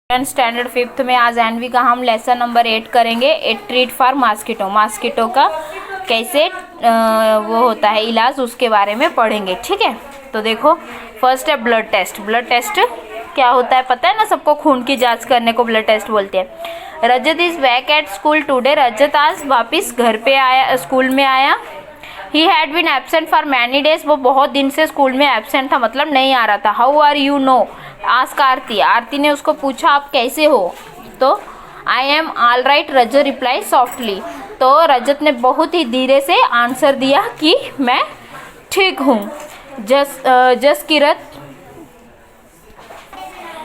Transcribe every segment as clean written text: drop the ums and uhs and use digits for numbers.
Standard 5th में आज N V का हम लेसन नंबर 8 करेंगे। Eight treat for mosquito, mosquito का कैसे वो होता है इलाज, उसके बारे में पढ़ेंगे। ठीक है, तो देखो फर्स्ट है ब्लड टेस्ट। ब्लड टेस्ट क्या होता है पता है ना सबको, खून की जांच करने को ब्लड टेस्ट बोलते हैं। Rajat is back at school today, Rajat आज वापस घर पे आया, स्कूल में आया। He had been absent for many days, वो बहुत दिन से स्कूल में एबसेंट था, मतलब नहीं आ रहा था। How are you now, ask Aarti, Aarti ने उसको पूछा आप कैसे हो, तो I am all right, Rajat reply softly, तो रजत ने बहुत ही धीरे से आंसर दिया कि मैं ठीक हूँ।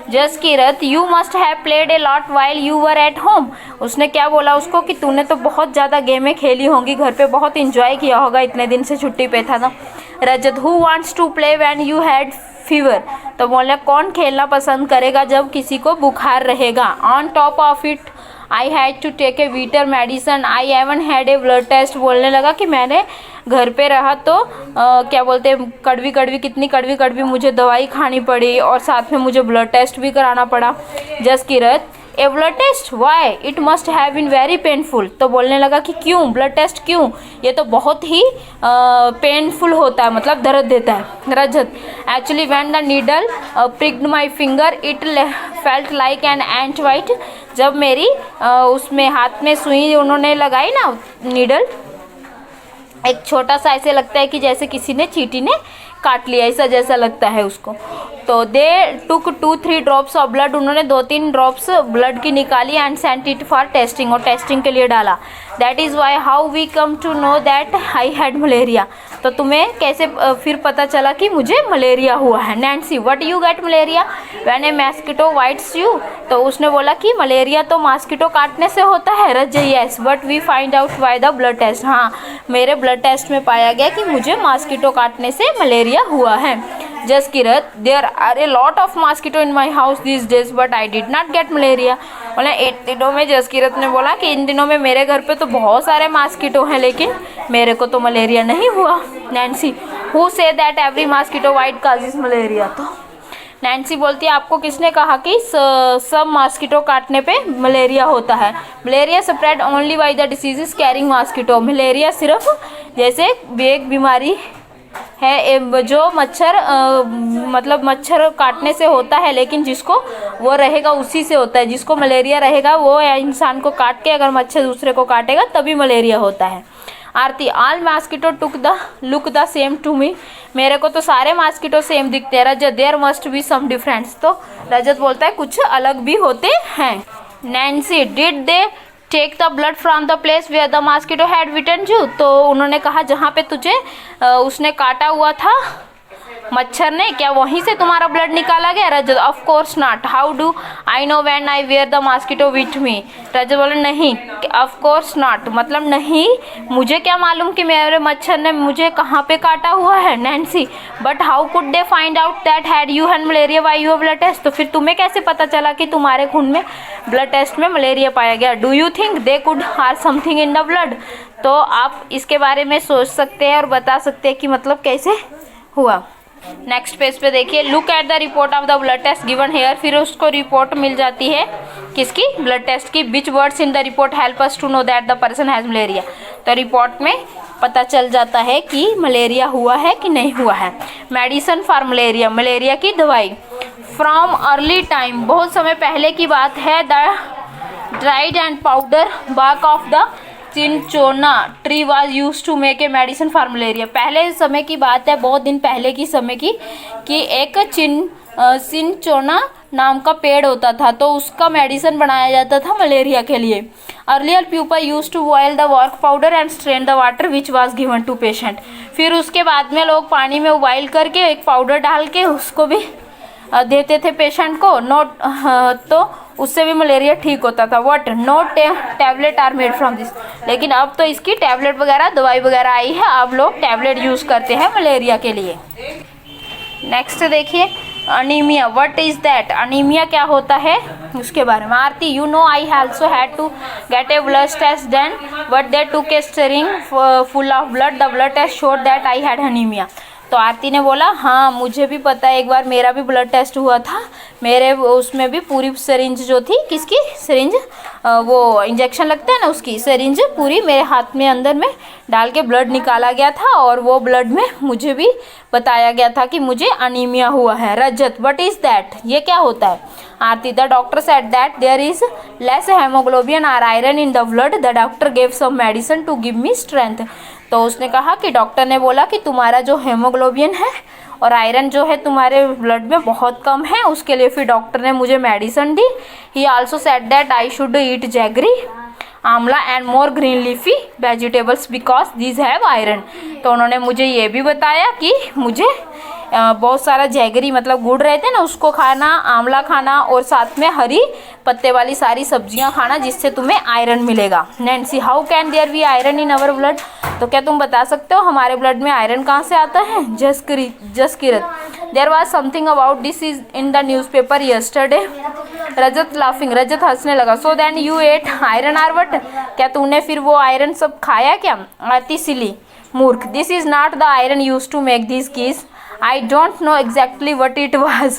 Jaskirat you must have played a lot while you were at home, उसने क्या बोला उसको कि तूने तो बहुत ज़्यादा गेमें खेली होंगी, घर पे बहुत इंजॉय किया होगा, इतने दिन से छुट्टी पे था ना। Rajat who wants to play when you had fever, तो बोले कौन खेलना पसंद करेगा जब किसी को बुखार रहेगा। On top of it I had to take a bitter medicine, I haven't had a blood test, बोलने लगा कि मैंने घर पे रहा तो क्या बोलते हैं कितनी कड़वी कड़वी मुझे दवाई खानी पड़ी और साथ में मुझे ब्लड टेस्ट भी कराना पड़ा। Jaskirat a blood test why it must have been very painful, तो बोलने लगा कि क्यों ब्लड टेस्ट क्यों, ये तो बहुत ही पेनफुल होता है, मतलब दर्द देता है। Rajat actually when the needle pricked my finger it felt like an ant bite, जब मेरी उसमें हाथ में सुई उन्होंने लगाई ना नीडल, एक छोटा सा ऐसे लगता है कि जैसे किसी ने चींटी ने काट लिया, ऐसा जैसा लगता है उसको। तो they took 2-3 drops of blood, उन्होंने 2-3 ड्रॉप्स ब्लड की निकाली and sent it for testing, और टेस्टिंग के लिए डाला। That is why how we come to know that I had malaria, तो तुम्हें कैसे फिर पता चला कि मुझे मलेरिया हुआ है। Nancy what you get malaria when A mosquito bytes you, तो उसने बोला कि मलेरिया तो मॉस्किटो काटने से होता है। रज yes but we find out by the blood test, हाँ मेरे ब्लड टेस्ट में पाया गया कि मुझे मॉस्किटो काटने से मलेरिया हुआ है। Jaskirat there are a lot of mosquito in my house this days but I did not get malaria, बोले 8 दिनों में जसकीरत ने बोला कि इन दिनों में मेरे घर पे तो बहुत सारे मॉस्किटो हैं लेकिन मेरे को तो मलेरिया नहीं हुआ। Nancy who say that every mosquito white causes malaria, तो नैन्सी बोलती है आपको किसने कहा कि सब मॉस्किटो काटने पे मलेरिया होता है। Malaria spread only by the diseases carrying mosquito, malaria सिर्फ जैसे एक बीमारी है जो मच्छर मतलब मच्छर काटने से होता है, लेकिन जिसको वो रहेगा उसी से होता है, जिसको मलेरिया रहेगा वो इंसान को काट के अगर मच्छर दूसरे को काटेगा तभी मलेरिया होता है। Aarti all mosquito took the look the same to me, मेरे को तो सारे मॉस्किटो सेम दिखते हैं। Rajat there must be some difference, तो रजत बोलता है कुछ अलग भी होते हैं। Nancy did they take the blood from the place where the mosquito had bitten you, तो उन्होंने कहा जहाँ पे तुझे उसने काटा हुआ था मच्छर ने, क्या वहीं से तुम्हारा ब्लड निकाला गया। Rajat of course not, how do I know when I where the mosquito with me, Rajat बोले नहीं ऑफ कोर्स नॉट, मतलब नहीं मुझे क्या मालूम कि मेरे मच्छर ने मुझे कहाँ पे काटा हुआ है। Nancy but how could they find out that had you had malaria by your blood test, तो फिर तुम्हें कैसे पता चला कि तुम्हारे खून में ब्लड टेस्ट में मलेरिया पाया गया। Do you think they could हार समथिंग इन द ब्लड, तो आप इसके बारे में सोच सकते हैं और बता सकते हैं कि मतलब कैसे हुआ। नेक्स्ट पेज पे देखिए look at the report of the blood test given here, फिर उसको रिपोर्ट मिल जाती है किसकी, ब्लड टेस्ट की। Which words in the report help us to know that the person has malaria, तो रिपोर्ट में पता चल जाता है कि मलेरिया हुआ है कि नहीं हुआ है। मेडिसन फॉर मलेरिया, मलेरिया की दवाई। फ्रॉम अर्ली टाइम, बहुत समय पहले की बात है। The dried and powder bark of the cinchona tree was use to make a medicine for malaria, पहले समय की बात है, बहुत दिन पहले की समय की, कि एक चिनचोना नाम का पेड़ होता था तो उसका मेडिसिन बनाया जाता था मलेरिया के लिए। Earlier people use to boil the work powder and strain the water which was given to patient, फिर उसके बाद में लोग पानी में उबाइल करके एक पाउडर डाल के उसको भी देते थे पेशेंट को, नोट तो उससे भी मलेरिया ठीक होता था। What no tablet are made from this, लेकिन अब तो इसकी टैबलेट वगैरह दवाई वगैरह आई है, अब लोग टैबलेट यूज़ करते हैं मलेरिया के लिए। नेक्स्ट देखिए anaemia, what is that, anaemia क्या होता है उसके बारे में। Aarti you know I also had to get a blood test then but they took a syringe full of blood, the blood test showed that I had anaemia, तो आरती ने बोला हाँ मुझे भी पता है, एक बार मेरा भी ब्लड टेस्ट हुआ था, मेरे उसमें भी पूरी सिरिंज जो थी, किसकी सिरिंज, वो इंजेक्शन लगता है ना उसकी सिरिंज पूरी मेरे हाथ में अंदर में डाल के ब्लड निकाला गया था, और वो ब्लड में मुझे भी बताया गया था कि मुझे अनीमिया हुआ है। रजत व्हाट इज़ दैट, ये क्या होता है? Aarti the doctor said that there is less haemoglobin और iron in the blood, the doctor gave some medicine to give me strength. तो उसने कहा कि डॉक्टर ने बोला कि तुम्हारा जो हेमोग्लोबिन है और आयरन जो है तुम्हारे ब्लड में बहुत कम है, उसके लिए फिर डॉक्टर ने मुझे मेडिसिन दी। He also said that I should eat jaggery, amla and more green leafy vegetables because these have iron. तो उन्होंने मुझे ये भी बताया कि मुझे बहुत सारा जैगरी मतलब गुड़ रहते हैं ना उसको खाना, आंवला खाना, और साथ में हरी पत्ते वाली सारी सब्जियां खाना, जिससे तुम्हें आयरन मिलेगा। Nancy how can there be iron in our blood, तो क्या तुम बता सकते हो हमारे ब्लड में आयरन कहाँ से आता है? Jaskirat there was something about this is in the newspaper yesterday. Rajat laughing, Rajat हंसने लगा। So then you ate iron or what, क्या तूने फिर वो आयरन सब खाया क्या? आरती सिली मूर्ख, this is not the iron use to make this keys, I don't know exactly what it was.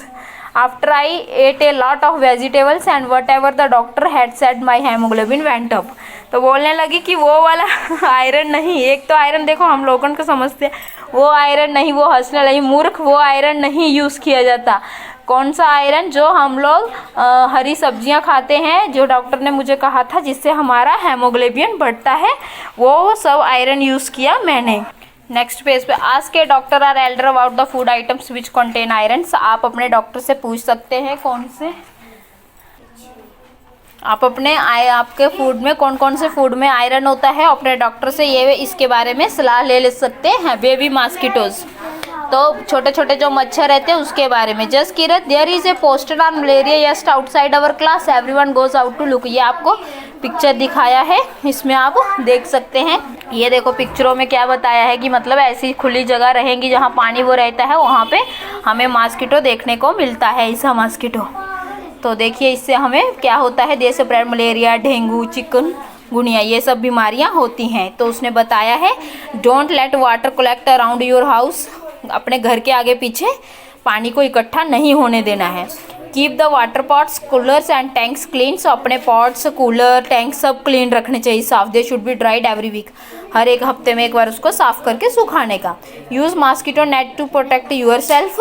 After I ate a lot of vegetables and whatever the doctor had said, my hemoglobin went up. तो बोलने लगी कि वो वाला iron नहीं, एक तो iron देखो हम लोगों को समझते हैं, वो आयरन नहीं, वो हंसने लगी मूर्ख, वो आयरन नहीं यूज़ किया जाता। कौन सा आयरन? जो हम लोग हरी सब्जियां खाते हैं, जो डॉक्टर ने मुझे कहा था जिससे हमारा हेमोग्लोबिन बढ़ता है, वो सब आयरन यूज़ किया मैंने। नेक्स्ट पेज पे ask A doctor R Elder about the food items which contain iron. आप अपने डॉक्टर से पूछ सकते हैं कौन से, आप अपने आपके फूड में कौन कौन से फूड में आयरन होता है, अपने डॉक्टर से ये इसके बारे में सलाह ले सकते हैं। बेबी मॉस्किटोज, तो छोटे छोटे जो मच्छर रहते हैं उसके बारे में। Jaskirat there is a poster on malaria just outside our class, everyone goes out to look. ये आपको पिक्चर दिखाया है, इसमें आप देख सकते हैं। ये देखो पिक्चरों में क्या बताया है कि मतलब ऐसी खुली जगह रहेंगी जहाँ पानी वो रहता है, वहाँ पे हमें मॉस्किटो देखने को मिलता है, ऐसा मॉस्किटो। तो देखिए इससे हमें क्या होता है, देश स्प्रेड मलेरिया, डेंगू, चिकन गुनिया, ये सब बीमारियाँ होती हैं। तो उसने बताया है don't let water collect around your house, अपने घर के आगे पीछे पानी को इकट्ठा नहीं होने देना है। Keep the water pots, coolers and tanks clean, so अपने पॉट्स, कूलर, टैंक सब क्लीन रखने चाहिए, साफ। They should be dried every week, हर एक हफ्ते में एक बार उसको साफ करके सुखाने का। Use mosquito net to protect yourself,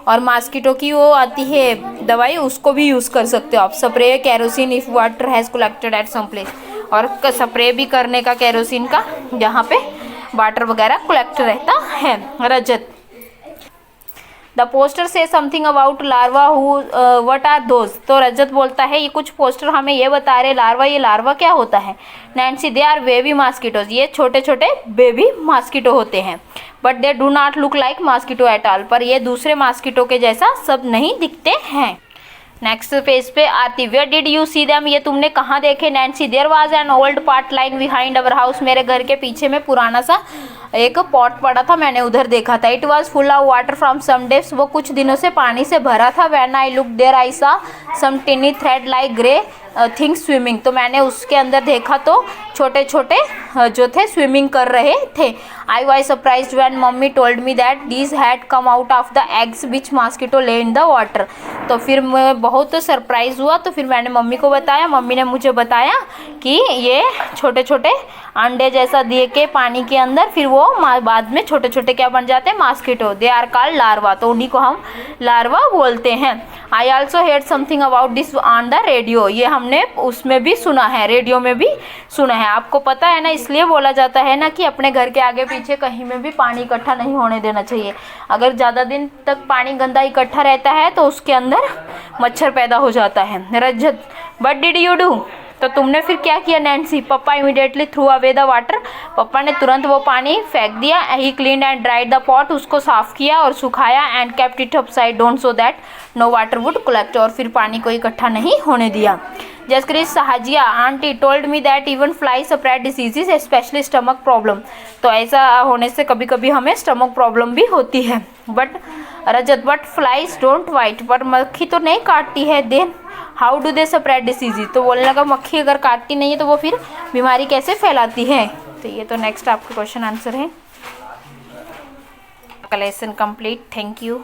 और मॉस्किटो की वो आती है दवाई, उसको भी यूज़ कर सकते हो आप। Spray kerosene if water has collected at some place, और स्प्रे भी करने का कैरोसिन का जहाँ पे वाटर वगैरह कलेक्ट रहता है। रजत द पोस्टर से something about larva who what are those, तो रजत बोलता है ये कुछ पोस्टर हमें ये बता रहे लार्वा, ये लार्वा क्या होता है? Nancy they are baby mosquitoes, ये छोटे छोटे बेबी मॉस्किटो होते हैं। But they do not look like mosquito at all, पर ये दूसरे मॉस्किटो के जैसा सब नहीं दिखते हैं। नेक्स्ट पेज पे आती, where did you see them, ये तुमने कहाँ देखे? Nancy there was an old pot lying behind our house, मेरे घर के पीछे में पुराना सा एक पॉट पड़ा था, मैंने उधर देखा था। It was full of water from some days, वो कुछ दिनों से पानी से भरा था। When I look there I saw some tiny thread like grey things swimming, तो मैंने उसके अंदर देखा तो छोटे छोटे जो थे स्विमिंग कर रहे थे। I was surprised when mummy told me that these had come out of the eggs which mosquito ले इन द वाटर, तो फिर मैं बहुत सरप्राइज हुआ, तो फिर मैंने मम्मी को बताया, मम्मी ने मुझे बताया कि ये छोटे छोटे अंडे जैसा दे के पानी के अंदर फिर वो बाद में छोटे छोटे क्या बन जाते हैं? Mosquito. They are called larva, तो उन्हीं को हम लार्वा बोलते हैं। I also heard something about this on the radio, ये हमने उसमें भी सुना है, रेडियो में भी सुना है। आपको पता है ना, इसलिए बोला जाता है ना कि अपने घर के आगे पीछे कहीं में भी पानी इकट्ठा नहीं होने देना चाहिए। अगर ज़्यादा दिन तक पानी गंदा इकट्ठा रहता है तो उसके अंदर मच्छर पैदा हो जाता है। Rajat what did you do, तो तुमने फिर क्या किया? Nancy papa immediately threw away the water, पप्पा ने तुरंत वो पानी फेंक दिया। He clean and dried the pot, उसको साफ किया और सुखाया। And kept it upside down so that no water would collect, और फिर पानी को इकट्ठा नहीं होने दिया। Jaskirat Sahajiya aunty told me that even fly spread diseases specially stomach problem, तो ऐसा होने से कभी कभी हमें स्टमक प्रॉब्लम भी होती है। But Rajat but flies don't bite, पर मक्खी तो नहीं काटती है। Then how do they spread diseases, तो बोलने लगा मक्खी अगर काटती नहीं है तो वो फिर बीमारी कैसे फैलाती है? तो ये तो नेक्स्ट आपका क्वेश्चन आंसर है। आपका लेसन कंप्लीट। Thank you.